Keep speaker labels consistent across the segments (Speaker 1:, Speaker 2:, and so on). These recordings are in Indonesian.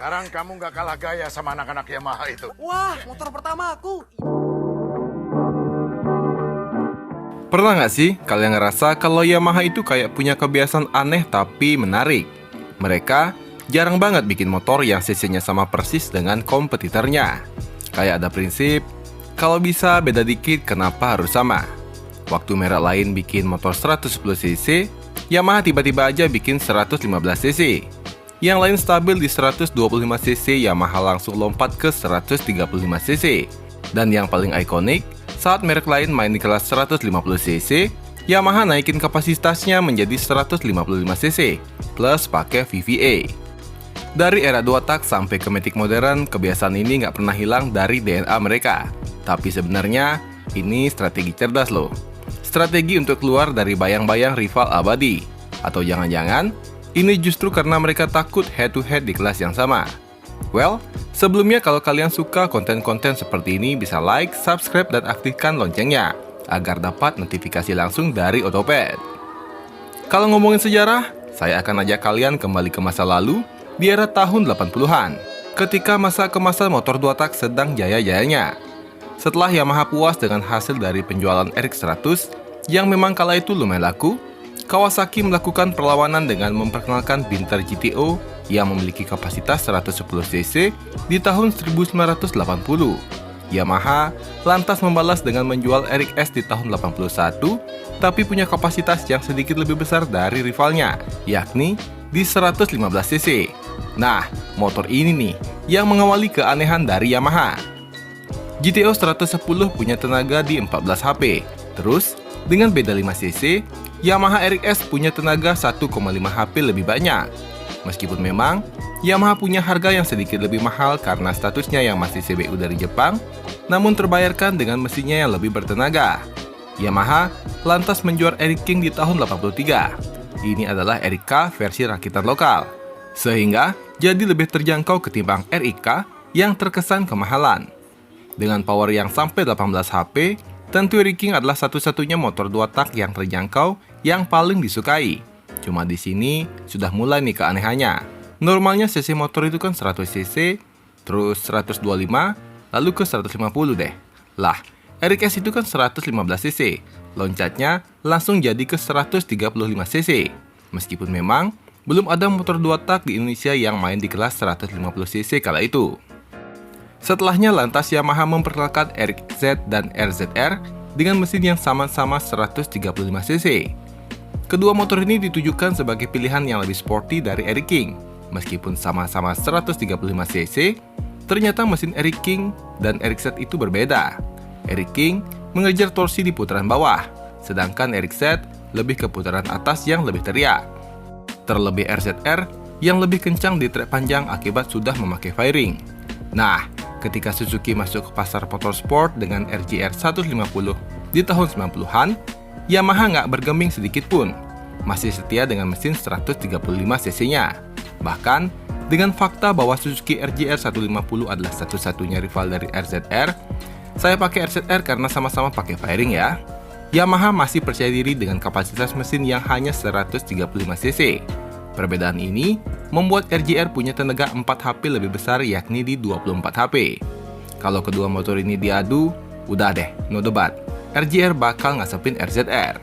Speaker 1: Sekarang kamu nggak kalah gaya sama anak-anak Yamaha itu.
Speaker 2: Wah, motor pertama aku.
Speaker 3: Pernah nggak sih kalian ngerasa kalau Yamaha itu kayak punya kebiasaan aneh tapi menarik? Mereka jarang banget bikin motor yang cc-nya sama persis dengan kompetitornya. Kayak ada prinsip, kalau bisa beda dikit kenapa harus sama? Waktu merek lain bikin motor 110cc, Yamaha tiba-tiba aja bikin 115cc. Yang lain stabil di 125cc, Yamaha langsung lompat ke 135cc. Dan yang paling ikonik, saat merek lain main di kelas 150cc, Yamaha naikin kapasitasnya menjadi 155cc, plus pakai VVA. Dari era 2 tak sampai ke Matic modern, kebiasaan ini nggak pernah hilang dari DNA mereka. Tapi sebenarnya, ini strategi cerdas loh. Strategi untuk keluar dari bayang-bayang rival abadi. Atau jangan-jangan, ini justru karena mereka takut head-to-head di kelas yang sama. Well, sebelumnya kalau kalian suka konten-konten seperti ini bisa like, subscribe, dan aktifkan loncengnya agar dapat notifikasi langsung dari Otopet. Kalau ngomongin sejarah, saya akan ajak kalian kembali ke masa lalu di era tahun 80-an, ketika masa kemasan motor 2 tak sedang jaya-jayanya. Setelah Yamaha puas dengan hasil dari penjualan RX100 yang memang kala itu lumayan laku, Kawasaki melakukan perlawanan dengan memperkenalkan Binter GTO yang memiliki kapasitas 110cc di tahun 1980. Yamaha lantas membalas dengan menjual RX di tahun 81, tapi punya kapasitas yang sedikit lebih besar dari rivalnya, yakni di 115cc. Nah, motor ini nih yang mengawali keanehan dari Yamaha. GTO 110 punya tenaga di 14 HP, terus dengan beda 5cc, Yamaha RX punya tenaga 1,5 HP lebih banyak. Meskipun memang Yamaha punya harga yang sedikit lebih mahal karena statusnya yang masih CBU dari Jepang, namun terbayarkan dengan mesinnya yang lebih bertenaga. Yamaha lantas menjual Eric King di tahun 83. Ini adalah RK versi rakitan lokal, sehingga jadi lebih terjangkau ketimbang RIK yang terkesan kemahalan. Dengan power yang sampai 18 HP, tentu Eric King adalah satu-satunya motor 2 tak yang terjangkau yang paling disukai. Cuma di sini sudah mulai nih keanehannya. Normalnya cc motor itu kan 100cc, terus 125, lalu ke 150 deh. Lah, RX itu kan 115cc. Loncatnya langsung jadi ke 135cc. Meskipun memang belum ada motor 2 tak di Indonesia yang main di kelas 150cc kala itu. Setelahnya lantas Yamaha memperkenalkan RX-Z dan RZR dengan mesin yang sama-sama 135cc. Kedua motor ini ditujukan sebagai pilihan yang lebih sporty dari Eric King. Meskipun sama-sama 135cc, ternyata mesin Eric King dan RX-Z itu berbeda. Eric King mengejar torsi di putaran bawah, sedangkan RX-Z lebih ke putaran atas yang lebih teriak. Terlebih RZR yang lebih kencang di trek panjang akibat sudah memakai fairing. Nah, ketika Suzuki masuk ke pasar motorsport dengan RJR 150 di tahun 90-an, Yamaha nggak bergeming sedikit pun, masih setia dengan mesin 135cc-nya. Bahkan, dengan fakta bahwa Suzuki RJR 150 adalah satu-satunya rival dari RZR, saya pakai RZR karena sama-sama pakai fairing ya. Yamaha masih percaya diri dengan kapasitas mesin yang hanya 135cc. Perbedaan ini membuat RJR punya tenaga 4 HP lebih besar yakni di 24 HP. Kalau kedua motor ini diadu, udah deh, no debat. RJR bakal ngasepin RZR.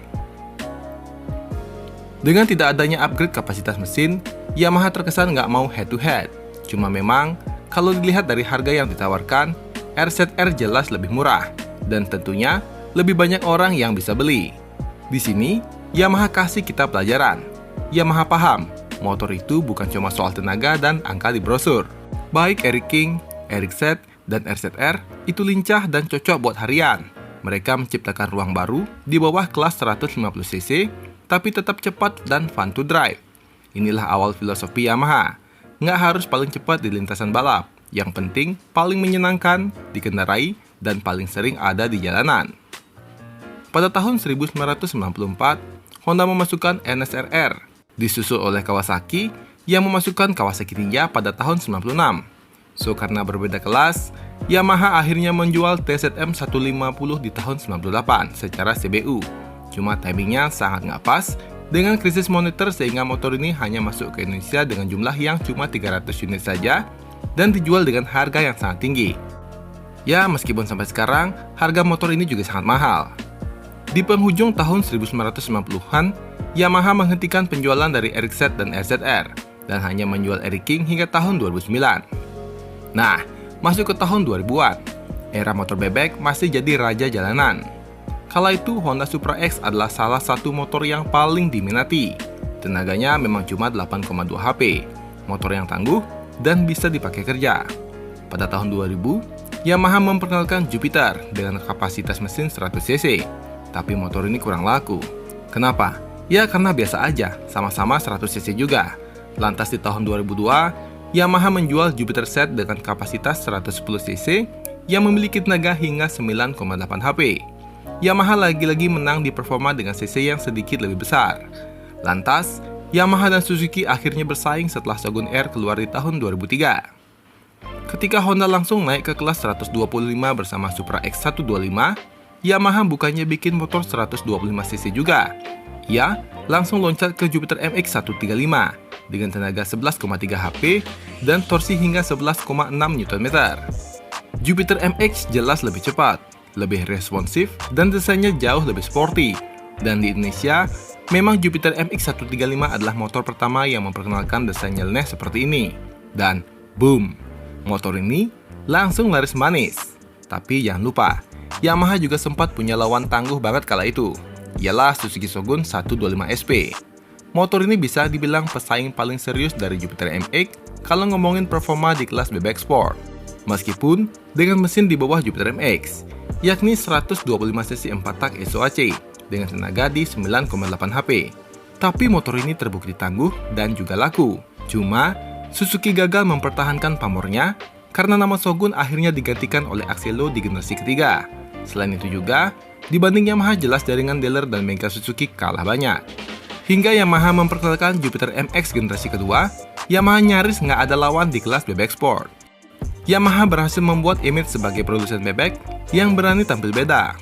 Speaker 3: Dengan tidak adanya upgrade kapasitas mesin, Yamaha terkesan nggak mau head-to-head. Cuma memang, kalau dilihat dari harga yang ditawarkan, RZR jelas lebih murah, dan tentunya lebih banyak orang yang bisa beli. Di sini, Yamaha kasih kita pelajaran. Yamaha paham, motor itu bukan cuma soal tenaga dan angka di brosur. Baik Eric King, RX-Z, dan RZR itu lincah dan cocok buat harian. Mereka menciptakan ruang baru di bawah kelas 150cc, tapi tetap cepat dan fun to drive. Inilah awal filosofi Yamaha. Nggak harus paling cepat di lintasan balap, yang penting paling menyenangkan dikendarai dan paling sering ada di jalanan. Pada tahun 1994, Honda memasukkan NSRR, disusul oleh Kawasaki yang memasukkan Kawasaki Ninja pada tahun 96. So, karena berbeda kelas, Yamaha akhirnya menjual TZM 150 di tahun 98 secara CBU. Cuma timingnya sangat nggak pas dengan krisis moneter sehingga motor ini hanya masuk ke Indonesia dengan jumlah yang cuma 300 unit saja dan dijual dengan harga yang sangat tinggi. Ya, meskipun sampai sekarang, harga motor ini juga sangat mahal. Di penghujung tahun 1990-an, Yamaha menghentikan penjualan dari RX-Z dan RZR, dan hanya menjual Eric King hingga tahun 2009. Nah, masuk ke tahun 2000-an, era motor bebek masih jadi raja jalanan. Kala itu, Honda Supra X adalah salah satu motor yang paling diminati. Tenaganya memang cuma 8,2 HP, motor yang tangguh, dan bisa dipakai kerja. Pada tahun 2000, Yamaha memperkenalkan Jupiter dengan kapasitas mesin 100 cc, tapi motor ini kurang laku. Kenapa? Ya karena biasa aja, sama-sama 100 cc juga. Lantas di tahun 2002, Yamaha menjual Jupiter Z dengan kapasitas 110 cc yang memiliki tenaga hingga 9,8 HP. Yamaha lagi-lagi menang di performa dengan cc yang sedikit lebih besar. Lantas, Yamaha dan Suzuki akhirnya bersaing setelah Shogun R keluar di tahun 2003. Ketika Honda langsung naik ke kelas 125 bersama Supra X125, Yamaha bukannya bikin motor 125cc juga. Ia langsung loncat ke Jupiter MX135 dengan tenaga 11,3 HP dan torsi hingga 11,6 Nm. Jupiter MX jelas lebih cepat, lebih responsif, dan desainnya jauh lebih sporty. Dan di Indonesia, memang Jupiter MX135 adalah motor pertama yang memperkenalkan desain nyeleneh seperti ini. Dan boom, motor ini langsung laris manis. Tapi jangan lupa, Yamaha juga sempat punya lawan tangguh banget kala itu, ialah Suzuki Shogun 125 SP. Motor ini bisa dibilang pesaing paling serius dari Jupiter MX kalau ngomongin performa di kelas bebek sport. Meskipun dengan mesin di bawah Jupiter MX, yakni 125cc 4 tak SOAC dengan tenaga di 9,8 HP. Tapi motor ini terbukti tangguh dan juga laku. Cuma, Suzuki gagal mempertahankan pamornya karena nama Shogun akhirnya digantikan oleh Axello di generasi ketiga. Selain itu juga, dibanding Yamaha jelas jaringan dealer dan Mega Suzuki kalah banyak. Hingga Yamaha memperkenalkan Jupiter MX generasi kedua, Yamaha nyaris nggak ada lawan di kelas bebek sport. Yamaha berhasil membuat image sebagai produsen bebek yang berani tampil beda.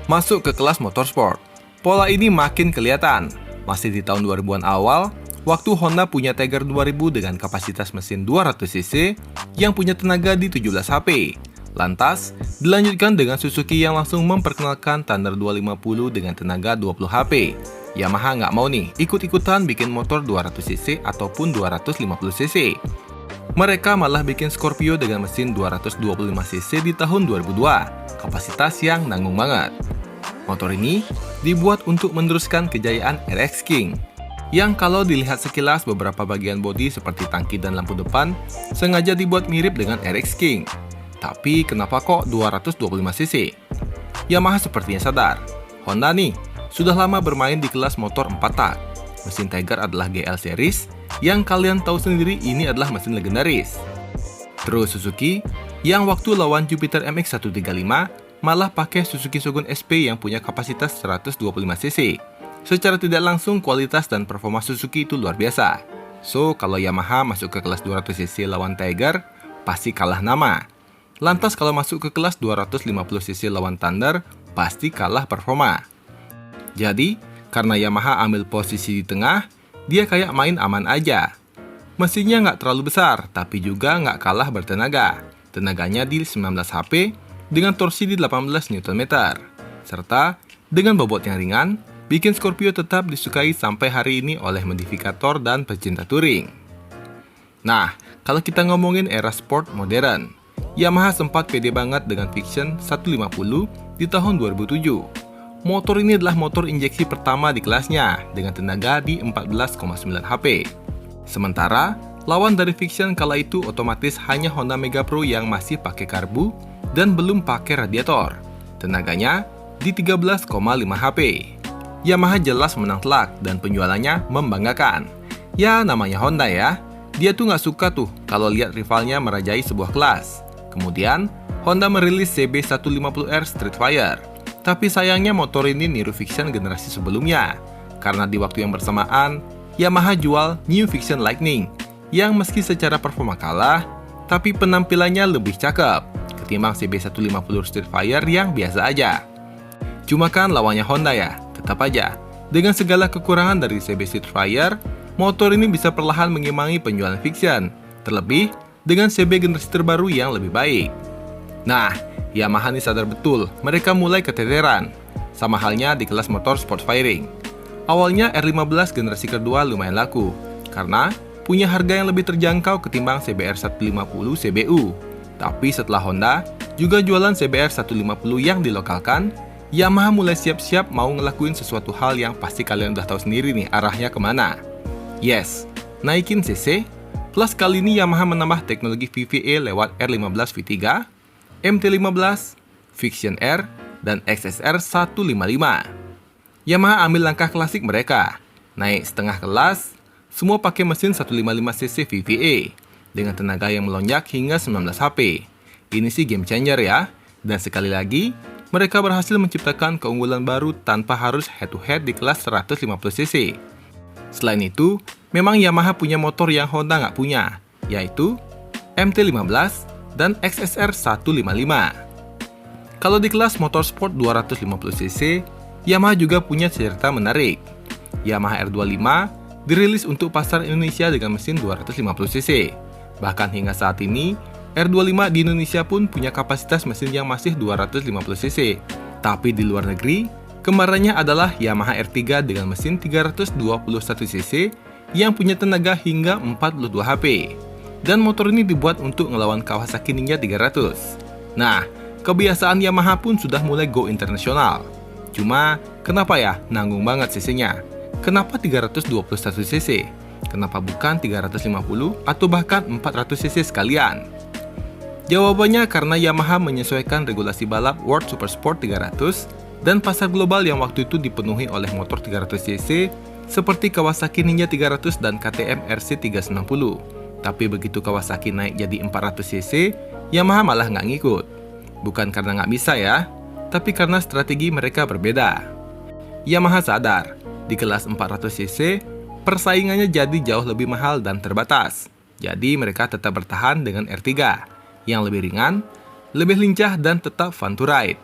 Speaker 3: Masuk ke kelas motorsport, pola ini makin kelihatan. Masih di tahun 2000-an awal, waktu Honda punya Tiger 2000 dengan kapasitas mesin 200cc yang punya tenaga di 17 HP. Lantas, dilanjutkan dengan Suzuki yang langsung memperkenalkan Thunder 250 dengan tenaga 20 HP. Yamaha nggak mau nih ikut-ikutan bikin motor 200cc ataupun 250cc. Mereka malah bikin Scorpio dengan mesin 225cc di tahun 2002, kapasitas yang nanggung banget. Motor ini dibuat untuk meneruskan kejayaan RX King, yang kalau dilihat sekilas beberapa bagian bodi seperti tangki dan lampu depan sengaja dibuat mirip dengan RX King. Tapi kenapa kok 225cc? Yamaha sepertinya sadar, Honda nih sudah lama bermain di kelas motor 4 tak. Mesin Tiger adalah GL series, yang kalian tahu sendiri ini adalah mesin legendaris. Terus Suzuki, yang waktu lawan Jupiter MX135, malah pakai Suzuki Shogun SP yang punya kapasitas 125cc. Secara tidak langsung kualitas dan performa Suzuki itu luar biasa. So, kalau Yamaha masuk ke kelas 200cc lawan Tiger, pasti kalah nama. Lantas kalau masuk ke kelas 250cc lawan Thunder, pasti kalah performa. Jadi, karena Yamaha ambil posisi di tengah, dia kayak main aman aja. Mesinnya nggak terlalu besar, tapi juga nggak kalah bertenaga. Tenaganya di 19 HP dengan torsi di 18 Nm. Serta dengan bobot yang ringan, bikin Scorpio tetap disukai sampai hari ini oleh modifikator dan pecinta touring. Nah, kalau kita ngomongin era sport modern, Yamaha sempat pede banget dengan Vision 150 di tahun 2007. Motor ini adalah motor injeksi pertama di kelasnya dengan tenaga di 14,9 HP. Sementara, lawan dari Vision kala itu otomatis hanya Honda Mega Pro yang masih pakai karbu dan belum pakai radiator. Tenaganya di 13,5 HP. Yamaha jelas menang telak dan penjualannya membanggakan. Ya, namanya Honda ya. Dia tuh nggak suka tuh kalau lihat rivalnya merajai sebuah kelas. Kemudian, Honda merilis CB150R Streetfire. Tapi sayangnya motor ini niru Vision generasi sebelumnya. Karena di waktu yang bersamaan, Yamaha jual New Vision Lightning yang meski secara performa kalah, tapi penampilannya lebih cakep ketimbang CB150 Streetfire yang biasa aja. Cuma kan lawannya Honda ya, tetap aja. Dengan segala kekurangan dari CB Streetfire, motor ini bisa perlahan mengimbangi penjualan Vision. Terlebih, dengan CB generasi terbaru yang lebih baik. Nah, Yamaha nih sadar betul mereka mulai keteteran, sama halnya di kelas motor sport firing. Awalnya R15 generasi kedua lumayan laku, karena punya harga yang lebih terjangkau ketimbang CBR 150 CBU. Tapi setelah Honda juga jualan CBR 150 yang dilokalkan, Yamaha mulai siap-siap mau ngelakuin sesuatu hal yang pasti kalian udah tahu sendiri nih arahnya kemana. Yes, naikin CC, plus kali ini Yamaha menambah teknologi VVA lewat R15 V3, MT15, Fiction R, dan XSR 155. Yamaha ambil langkah klasik mereka, naik setengah kelas, semua pakai mesin 155cc VVA, dengan tenaga yang melonjak hingga 19 HP. Ini sih game changer ya, dan sekali lagi, mereka berhasil menciptakan keunggulan baru tanpa harus head-to-head di kelas 150cc. Selain itu, memang Yamaha punya motor yang Honda nggak punya, yaitu MT15 dan XSR 155. Kalau di kelas motorsport 250cc, Yamaha juga punya cerita menarik. Yamaha R25 dirilis untuk pasar Indonesia dengan mesin 250cc. Bahkan hingga saat ini, R25 di Indonesia pun punya kapasitas mesin yang masih 250cc. Tapi di luar negeri, kembarannya adalah Yamaha R3 dengan mesin 321cc yang punya tenaga hingga 42 HP. Dan motor ini dibuat untuk ngelawan Kawasaki Ninja 300. Nah, kebiasaan Yamaha pun sudah mulai go internasional. Cuma, kenapa ya nanggung banget cc-nya? Kenapa 321cc? Kenapa bukan 350 atau bahkan 400cc sekalian? Jawabannya karena Yamaha menyesuaikan regulasi balap World Supersport 300 dan pasar global yang waktu itu dipenuhi oleh motor 300cc seperti Kawasaki Ninja 300 dan KTM RC 390. Tapi begitu Kawasaki naik jadi 400cc, Yamaha malah nggak ngikut. Bukan karena nggak bisa ya, tapi karena strategi mereka berbeda. Yamaha sadar, di kelas 400cc, persaingannya jadi jauh lebih mahal dan terbatas. Jadi mereka tetap bertahan dengan R3, yang lebih ringan, lebih lincah dan tetap fun to ride.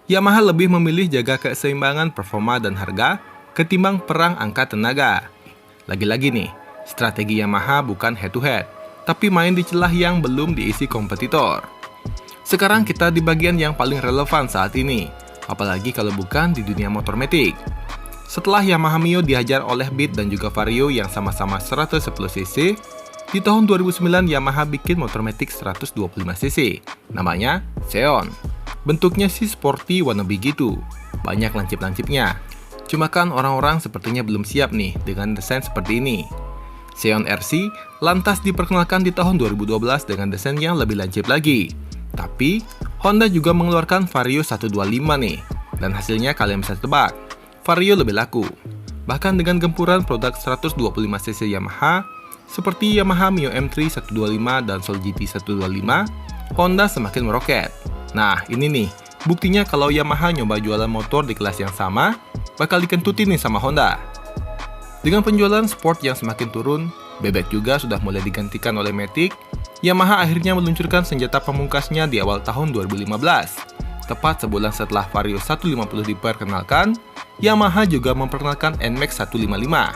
Speaker 3: Yamaha lebih memilih jaga keseimbangan performa dan harga ketimbang perang angka tenaga. Lagi-lagi nih, strategi Yamaha bukan head to head, tapi main di celah yang belum diisi kompetitor. Sekarang kita di bagian yang paling relevan saat ini, apalagi kalau bukan di dunia motor metik. Setelah Yamaha Mio dihajar oleh Beat dan juga Vario yang sama-sama 110cc, di tahun 2009 Yamaha bikin motor metik 125cc, namanya Xeon. Bentuknya sih sporty wannabe gitu, banyak lancip-lancipnya. Cuma kan orang-orang sepertinya belum siap nih dengan desain seperti ini. Xeon RC lantas diperkenalkan di tahun 2012 dengan desain yang lebih lancip lagi. Tapi, Honda juga mengeluarkan Vario 125 nih, dan hasilnya kalian bisa tebak, Vario lebih laku. Bahkan dengan gempuran produk 125cc Yamaha, seperti Yamaha Mio M3 125 dan Soul GT 125, Honda semakin meroket. Nah, ini nih, buktinya kalau Yamaha nyoba jualan motor di kelas yang sama, bakal dikentutin nih sama Honda. Dengan penjualan sport yang semakin turun, bebek juga sudah mulai digantikan oleh Matic, Yamaha akhirnya meluncurkan senjata pamungkasnya di awal tahun 2015. Tepat sebulan setelah Vario 150 diperkenalkan, Yamaha juga memperkenalkan NMAX 155.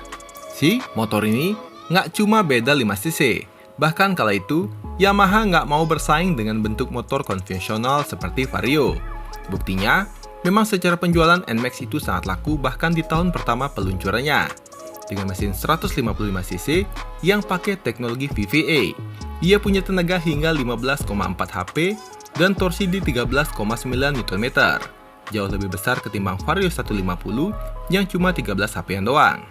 Speaker 3: Si motor ini nggak cuma beda 5cc, bahkan kala itu, Yamaha nggak mau bersaing dengan bentuk motor konvensional seperti Vario. Buktinya, memang secara penjualan NMAX itu sangat laku bahkan di tahun pertama peluncurannya. Dengan mesin 155cc yang pakai teknologi VVA, ia punya tenaga hingga 15,4 HP dan torsi di 13,9 Nm. Jauh lebih besar ketimbang Vario 150 yang cuma 13 HP-an doang.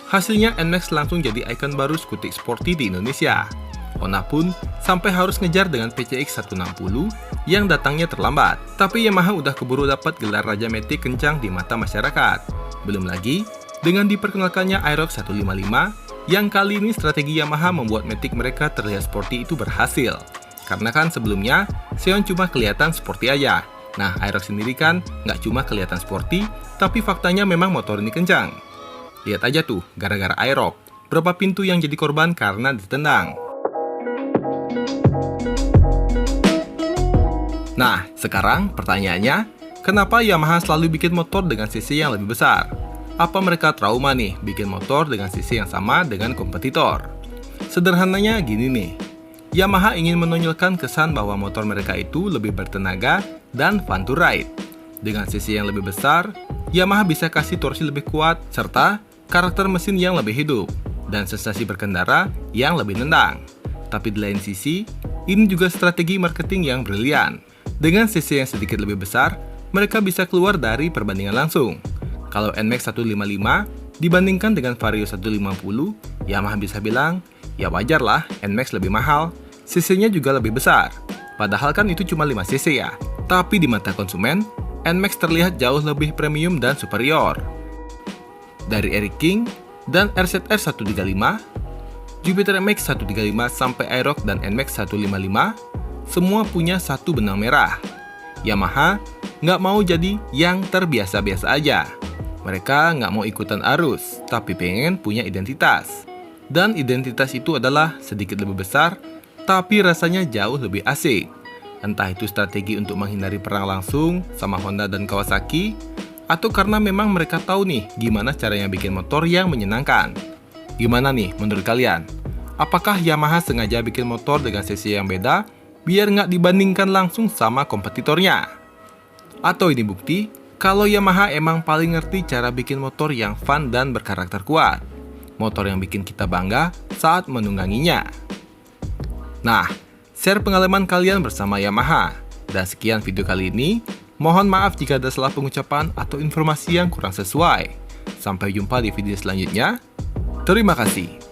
Speaker 3: Hasilnya NMAX langsung jadi ikon baru skutik sporty di Indonesia. Honda pun sampai harus ngejar dengan PCX 160 yang datangnya terlambat. Tapi Yamaha udah keburu dapat gelar Raja Matic kencang di mata masyarakat. Belum lagi, dengan diperkenalkannya Aerox 155, yang kali ini strategi Yamaha membuat Matic mereka terlihat sporty itu berhasil. Karena kan sebelumnya, Xeon cuma kelihatan sporty aja. Nah, Aerox sendiri kan nggak cuma kelihatan sporty, tapi faktanya memang motor ini kencang. Lihat aja tuh, gara-gara Aerox, berapa pintu yang jadi korban karena ditendang. Nah, sekarang pertanyaannya, kenapa Yamaha selalu bikin motor dengan cc yang lebih besar? Apa mereka trauma nih bikin motor dengan cc yang sama dengan kompetitor? Sederhananya gini nih, Yamaha ingin menonjolkan kesan bahwa motor mereka itu lebih bertenaga dan fun to ride. Dengan cc yang lebih besar, Yamaha bisa kasih torsi lebih kuat serta karakter mesin yang lebih hidup dan sensasi berkendara yang lebih nendang. Tapi di lain sisi, ini juga strategi marketing yang brilian. Dengan cc yang sedikit lebih besar, mereka bisa keluar dari perbandingan langsung. Kalau NMAX 155 dibandingkan dengan Vario 150, Yamaha bisa bilang, ya wajar lah NMAX lebih mahal, cc-nya juga lebih besar. Padahal kan itu cuma 5 cc ya. Tapi di mata konsumen, NMAX terlihat jauh lebih premium dan superior. Dari Eric King dan RZR 135, Jupiter MX 135 sampai Aerox dan NMAX 155, semua punya satu benang merah. Yamaha nggak mau jadi yang terbiasa-biasa aja. Mereka nggak mau ikutan arus, tapi pengen punya identitas. Dan identitas itu adalah sedikit lebih besar, tapi rasanya jauh lebih asik. Entah itu strategi untuk menghindari perang langsung sama Honda dan Kawasaki, atau karena memang mereka tahu nih gimana caranya bikin motor yang menyenangkan. Gimana nih menurut kalian? Apakah Yamaha sengaja bikin motor dengan cc yang beda, biar nggak dibandingkan langsung sama kompetitornya? Atau ini bukti kalau Yamaha emang paling ngerti cara bikin motor yang fun dan berkarakter kuat. Motor yang bikin kita bangga saat menungganginya. Nah, share pengalaman kalian bersama Yamaha. Dan sekian video kali ini. Mohon maaf jika ada salah pengucapan atau informasi yang kurang sesuai. Sampai jumpa di video selanjutnya. Terima kasih.